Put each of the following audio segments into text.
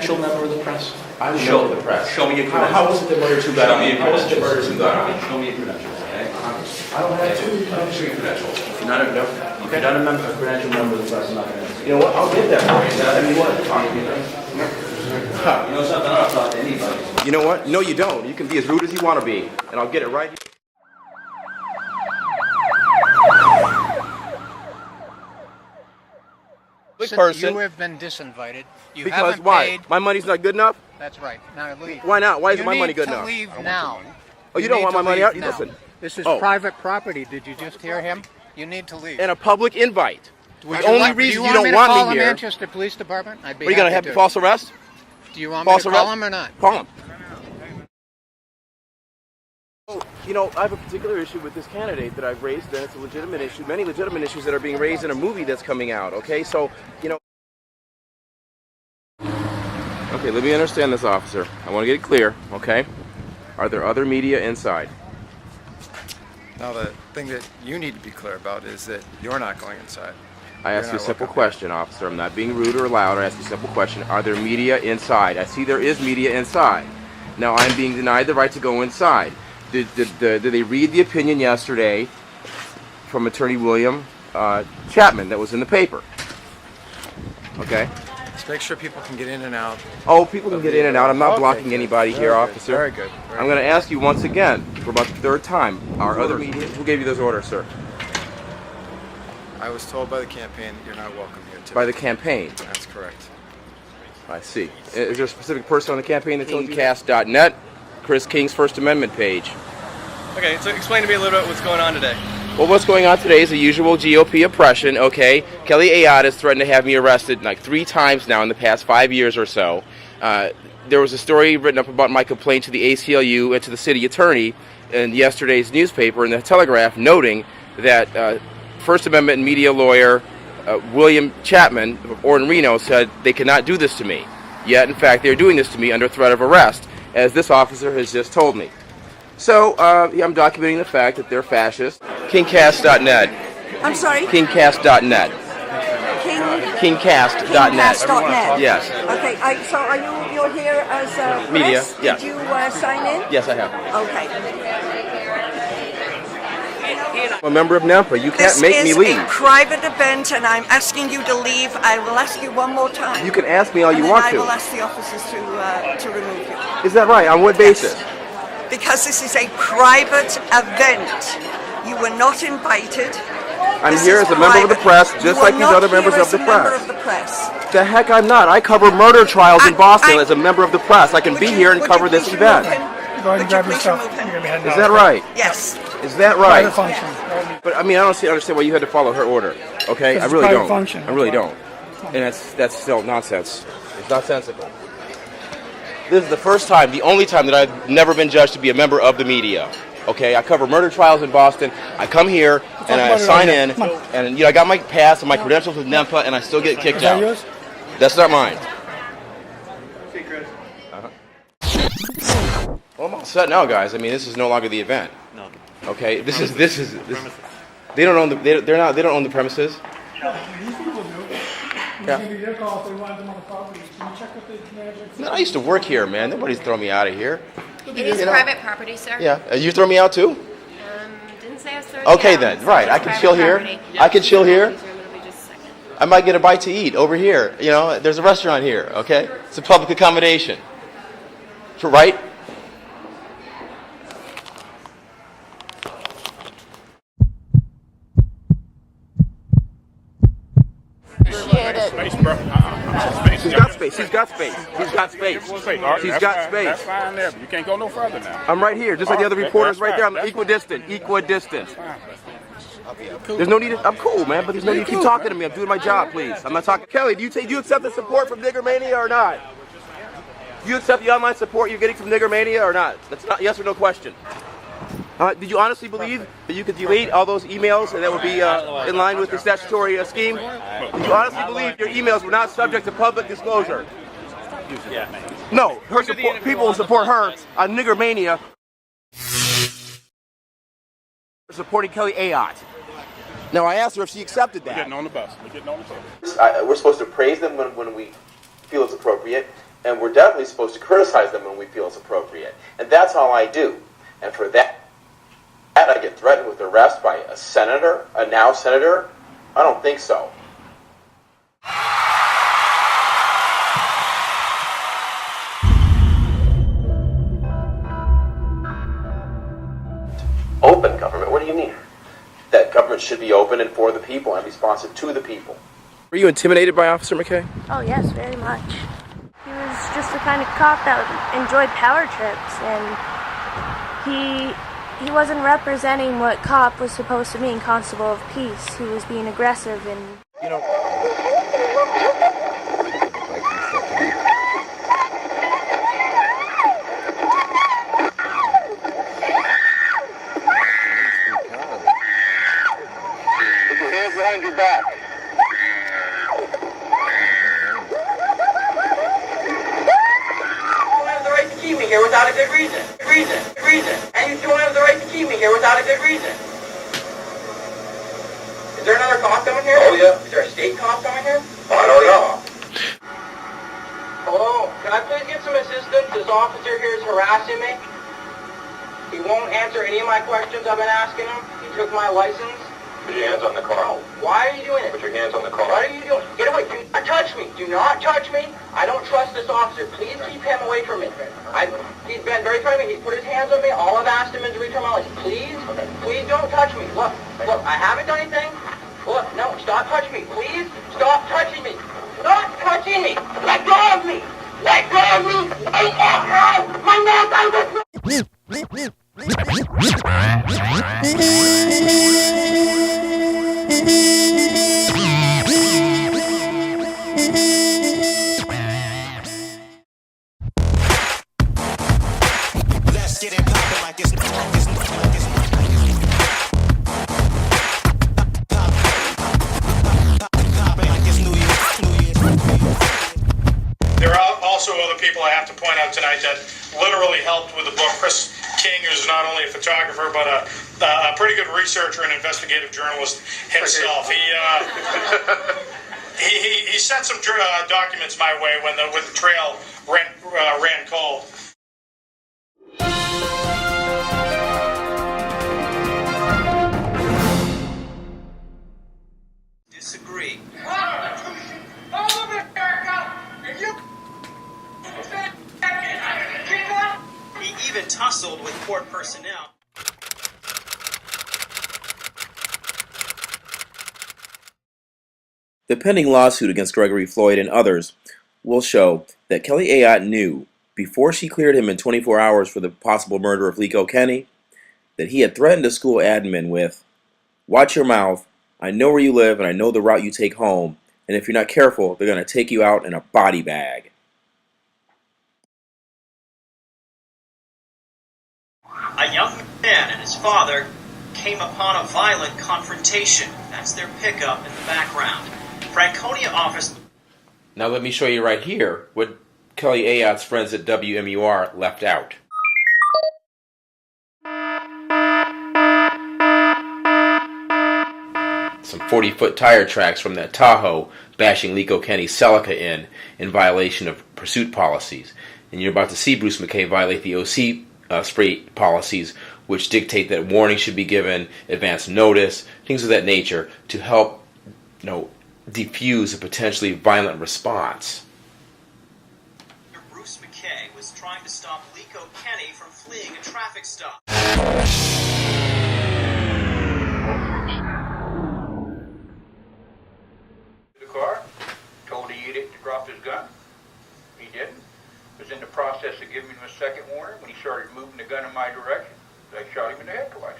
credentialed member of the press? I'm a member of the press. Show me your credentials. How was it that murder two got on me? How was it that murder two got on me? Show me your credentials, okay? I don't have two. Show your credentials. If you're not a credentialed member of the press, I'm not going to. You know what? I'll get that for you. I mean, what? You know something? I don't talk to anybody. You know what? No, you don't. You can be as rude as you want to be, and I'll get it right here. Person. You have been disinvited. You Because haven't why? paid. My money's not good enough? That's right. Now leave. Why not? Why isn't my money good You enough? need to leave now. Oh, you don't want my money out? Listen. This is Oh. private property. Did you just hear him? You need to leave. And a public invite. Would The only reason you don't want call me the here. Manchester Police Department? I'd be Are you going to happy have false arrest? Do you want me False to arrest? call him or not? Call him. You know, I have a particular issue with this candidate that I've raised, and it's a legitimate issue. Many legitimate issues that are being raised in a movie that's coming out, okay? So, you know... Okay, let me understand this, officer. I want to get it clear, okay? Are there other media inside? Now, the thing that you need to be clear about is that you're not going inside. I ask you a simple question, officer. I'm not being rude or loud. I ask you a simple question. Are there media inside? I see there is media inside. Now, I'm being denied the right to go inside. Did they read the opinion yesterday from Attorney William Chapman that was in the paper? Okay. Just make sure people can get in and out. Oh, people can get in and out. I'm not Okay, blocking good. anybody Very here, good. officer. Very good. I'm going to ask you once again, for about the third time, are other media... Who gave you those orders, sir? I was told by the campaign that you're not welcome here today. By the campaign. That's correct. I see. Is there a specific person on the campaign that told you? KingCast.net, Chris King's First Amendment page. Okay, so explain to me a little bit what's going on today. Well, what's going on today is the usual GOP oppression, okay? Kelly Ayotte has threatened to have me arrested like 3 times now in the past 5 years or so. There was a story written up about my complaint to the ACLU and to the city attorney in yesterday's newspaper in the Telegraph, noting that First Amendment media lawyer William Chapman of Orton Reno said they cannot do this to me. Yet, in fact, they're doing this to me under threat of arrest, as this officer has just told me. So, yeah, I'm documenting the fact that they're fascist. KingCast.net. I'm sorry? KingCast.net. KingCast.net. KingCast.net. Yes. Okay, so you're here as a Media, press? yes. Did you sign in? Yes, I have. Okay. I'm a member of NENPA. You can't make me leave. This is a private event, and I'm asking you to leave. I will ask you one more time. You can ask me all you and want I to. will ask the officers to remove you. Is that right? On what basis? Because this is a private event. You were not invited. I'm here as a member of the press, just like these other members of the press. The heck I'm not. I cover murder trials in Boston as a member of the press. I can be here and cover this event. Go ahead and grab your stuff. Is that right? Yes. Is that right? Private function. But I mean, I don't understand why you had to follow her order. Okay, I It's really private don't. function. I really don't. And that's still nonsense. It's nonsensical. This is the first time, the only time that I've never been judged to be a member of the media. Okay, I cover murder trials in Boston. I come here and I sign in, and I got my pass and my credentials with NENPA, and I still get kicked out. Yours? That's not mine. See, Chris. Well, I'm all set now, guys. I mean, this is no longer the event. No. Okay, this is. They don't own the. They don't own the premises. These people do. It's going to be their call if they want them on the property. Can you check with the manager? No, I used to work here, man. Nobody's throwing me out of here. It is private property, sir. Yeah, you throw me out too? Didn't say I was throwing Okay you out. then, So right. it's I can private chill here. property. I can chill here. Please remove me just a second. I might get a bite to eat over here. You know, there's a restaurant here. Okay, it's a public accommodation. Right? Appreciate it. Space, bro. Space. She's got space. She's got space. She's got space. She's got space. That's fine there, but you can't go no further now. I'm right here, just like the other reporters right there. I'm equidistant. Equidistant. There's no need to, I'm cool, man, but there's no need to keep talking to me. I'm doing my job, please. I'm not talking. Kelly, do you accept the support from Nigger Mania or not? Do you accept the online support you're getting from Nigger Mania or not? That's not yes or no question. Did you honestly believe that you could delete all those emails and that would be in line with the statutory scheme? Did you honestly believe your emails were not subject to public disclosure? No, her support, people who support her on Nigger Mania are supporting Kelly Ayotte. Now I asked her if she accepted that. We're getting on the bus. We're getting on the bus. We're supposed to praise them when we feel it's appropriate, and we're definitely supposed to criticize them when we feel it's appropriate. And that's all I do. And for that, I get threatened with arrest by a senator, a now senator? I don't think so. Open government? What do you mean? That government should be open and for the people and responsive to the people. Were you intimidated by Officer McKay? Oh yes, very much. He was just the kind of cop that enjoyed power trips, and he wasn't representing what cop was supposed to mean, constable of peace. He was being aggressive and... You know... Put your hands behind your back. Keep me here without a good reason. And you don't have the right to keep me here without a good reason. Is there another cop coming here? Oh, yeah. Is there a state cop coming here? I don't know. Hello, can I please get some assistance? This officer here is harassing me. He won't answer any of my questions I've been asking him. He took my license. Put your hands on the car. No, why are you doing it? Put your hands on the car. What are you doing? Get away. Do not touch me. Do not touch me. I don't trust this officer. Please keep him away from me. He's been very threatening. He's put his hands on me. All I've asked him is to return my license. Please don't touch me. Look, I haven't done anything. Look, no, stop touching me. Please stop touching me. Stop touching me. Let go of me. Let go of me. My mouth, I'm with me. Let's get it poppin' like it's New Year. There are also other people I have to point out tonight that literally helped with the book. Chris King, who's not only a photographer but a pretty good researcher and investigative journalist himself. He sent some documents my way when the trail ran cold. Disagree. He even tussled with court personnel. The pending lawsuit against Gregory Floyd and others will show that Kelly Ayotte knew, before she cleared him in 24 hours for the possible murder of Liko Kenny, that he had threatened a school admin with, "Watch your mouth, I know where you live and I know the route you take home, and if you're not careful, they're going to take you out in a body bag." A young man and his father came upon a violent confrontation. That's their pickup in the background. Franconia office. Now let me show you right here what Kelly Ayotte's friends at WMUR left out. Some 40-foot tire tracks from that Tahoe bashing Liko Kenny's Celica in violation of pursuit policies. And you're about to see Bruce McKay violate the OC spray policies, which dictate that warning should be given, advance notice, things of that nature to help, defuse a potentially violent response. Bruce McKay was trying to stop Liko Kenny from fleeing a traffic stop. The car, told the idiot to drop his gun. He didn't. Was in the process of giving him a second warning when he started moving the gun in my direction. I shot him in the head twice.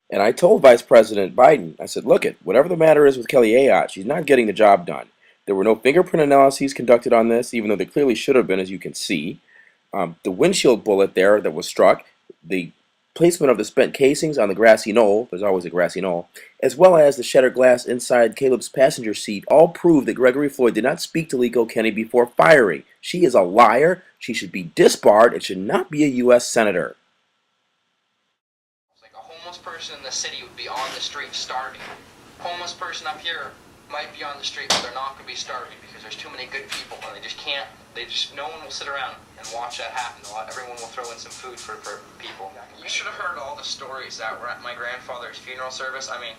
And I told Vice President Biden, I said, look, whatever the matter is with Kelly Ayotte, she's not getting the job done. There were no fingerprint analyses conducted on this, even though there clearly should have been, as you can see. The windshield bullet there that was struck, the placement of the spent casings on the grassy knoll, there's always a grassy knoll, as well as the shattered glass inside Caleb's passenger seat, all prove that Gregory Floyd did not speak to Liko Kenny before firing. She is a liar. She should be disbarred and should not be a U.S. Senator. homeless person in the city would be on the street starving. Homeless person up here might be on the street, but they're not going to be starving because there's too many good people, and no one will sit around and watch that happen. Everyone will throw in some food for people. You should have heard all the stories that were at my grandfather's funeral service. I mean,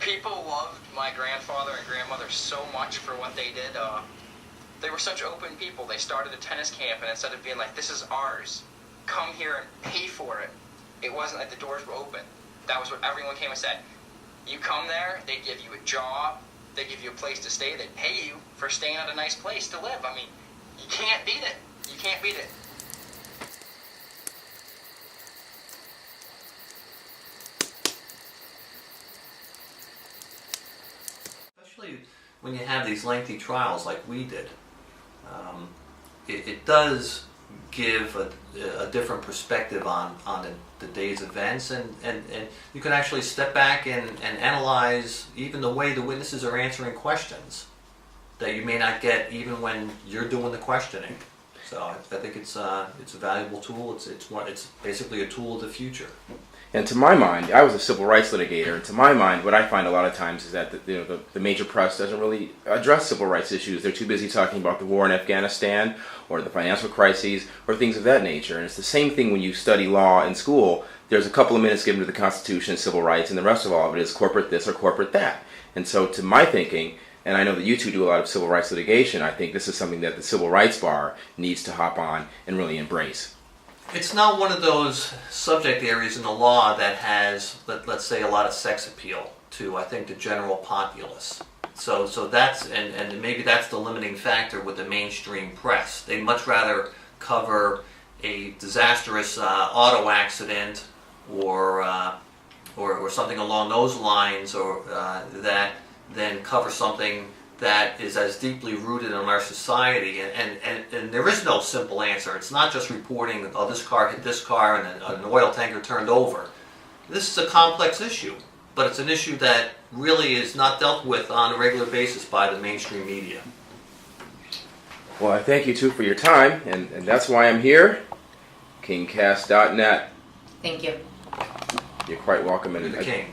people loved my grandfather and grandmother so much for what they did. They were such open people. They started a tennis camp, and instead of being like, this is ours, come here and pay for it, it wasn't like the doors were open. That was what everyone came and said. You come there, they give you a job, they give you a place to stay, they pay you for staying at a nice place to live. I mean, you can't beat it. You can't beat it. Especially when you have these lengthy trials like we did, it does give a different perspective on the day's events, and you can actually step back and analyze even the way the witnesses are answering questions that you may not get even when you're doing the questioning. So I think it's a valuable tool. It's basically a tool of the future. And to my mind, I was a civil rights litigator, and to my mind, what I find a lot of times is that the major press doesn't really address civil rights issues. They're too busy talking about the war in Afghanistan or the financial crises or things of that nature. And it's the same thing when you study law in school. There's a couple of minutes given to the Constitution and civil rights, and the rest of all of it is corporate this or corporate that. And so to my thinking, and I know that you two do a lot of civil rights litigation, I think this is something that the civil rights bar needs to hop on and really embrace. It's not one of those subject areas in the law that has, let's say, a lot of sex appeal to, I think, the general populace. So that's, and maybe that's the limiting factor with the mainstream press. They'd much rather cover a disastrous auto accident or something along those lines, or that than cover something that is as deeply rooted in our society, and there is no simple answer. It's not just reporting, oh, this car hit this car and an oil tanker turned over. This is a complex issue, but it's an issue that really is not dealt with on a regular basis by the mainstream media. Well, I thank you two for your time, and that's why I'm here. KingCast.net. Thank you. You're quite welcome. You're the king.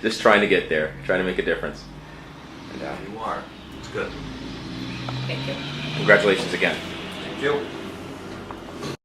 Just trying to get there, trying to make a difference. And, you are. It's good. Thank you. Congratulations again. Thank you.